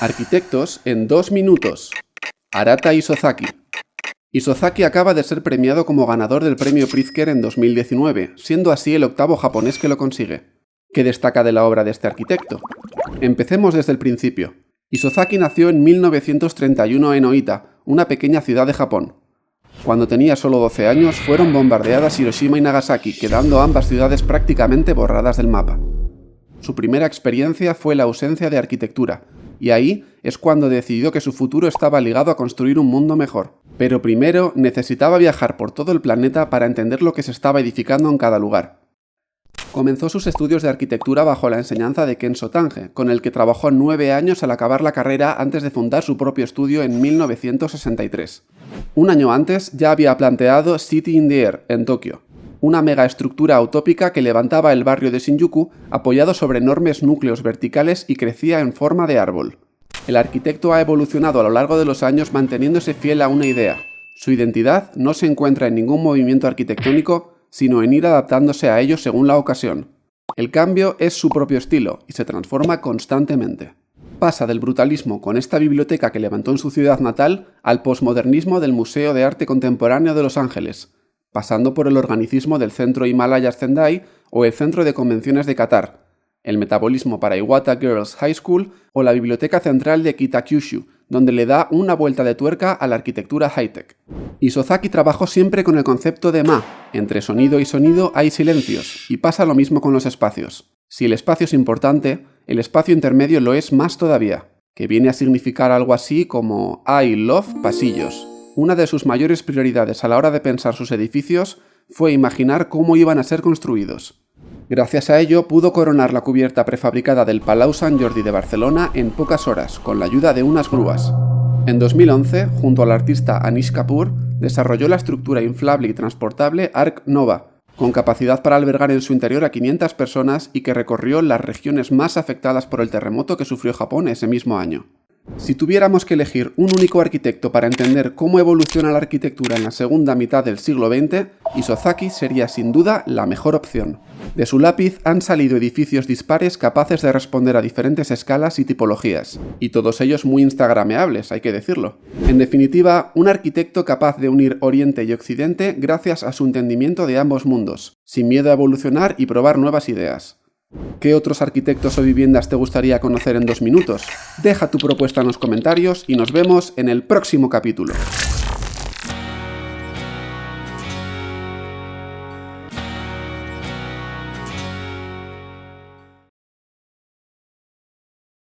Arquitectos en 2 minutos. Arata Isozaki. Isozaki acaba de ser premiado como ganador del premio Pritzker en 2019, siendo así el 8º japonés que lo consigue. ¿Qué destaca de la obra de este arquitecto? Empecemos desde el principio. Isozaki nació en 1931 en Oita, una pequeña ciudad de Japón. Cuando tenía solo 12 años, fueron bombardeadas Hiroshima y Nagasaki, quedando ambas ciudades prácticamente borradas del mapa. Su primera experiencia fue la ausencia de arquitectura, y ahí es cuando decidió que su futuro estaba ligado a construir un mundo mejor. Pero primero necesitaba viajar por todo el planeta para entender lo que se estaba edificando en cada lugar. Comenzó sus estudios de arquitectura bajo la enseñanza de Kenzo Tange, con el que trabajó 9 años al acabar la carrera antes de fundar su propio estudio en 1963. Un año antes ya había planteado City in the Air, en Tokio, una megaestructura utópica que levantaba el barrio de Shinjuku apoyado sobre enormes núcleos verticales y crecía en forma de árbol. El arquitecto ha evolucionado a lo largo de los años manteniéndose fiel a una idea. Su identidad no se encuentra en ningún movimiento arquitectónico, sino en ir adaptándose a ello según la ocasión. El cambio es su propio estilo y se transforma constantemente. Pasa del brutalismo con esta biblioteca que levantó en su ciudad natal al posmodernismo del Museo de Arte Contemporáneo de Los Ángeles, pasando por el organicismo del Centro Himalaya Sendai o el Centro de Convenciones de Qatar, el metabolismo para Iwata Girls High School o la Biblioteca Central de Kitakyushu, donde le da una vuelta de tuerca a la arquitectura high-tech. Isozaki trabajó siempre con el concepto de Ma, entre sonido y sonido hay silencios, y pasa lo mismo con los espacios. Si el espacio es importante, el espacio intermedio lo es más todavía, que viene a significar algo así como I love pasillos. Una de sus mayores prioridades a la hora de pensar sus edificios fue imaginar cómo iban a ser construidos. Gracias a ello pudo coronar la cubierta prefabricada del Palau Sant Jordi de Barcelona en pocas horas, con la ayuda de unas grúas. En 2011, junto al artista Anish Kapoor, desarrolló la estructura inflable y transportable Ark Nova, con capacidad para albergar en su interior a 500 personas y que recorrió las regiones más afectadas por el terremoto que sufrió Japón ese mismo año. Si tuviéramos que elegir un único arquitecto para entender cómo evoluciona la arquitectura en la segunda mitad del siglo XX, Isozaki sería sin duda la mejor opción. De su lápiz han salido edificios dispares capaces de responder a diferentes escalas y tipologías, y todos ellos muy instagrameables, hay que decirlo. En definitiva, un arquitecto capaz de unir Oriente y Occidente gracias a su entendimiento de ambos mundos, sin miedo a evolucionar y probar nuevas ideas. ¿Qué otros arquitectos o viviendas te gustaría conocer en 2 minutos? Deja tu propuesta en los comentarios y nos vemos en el próximo capítulo.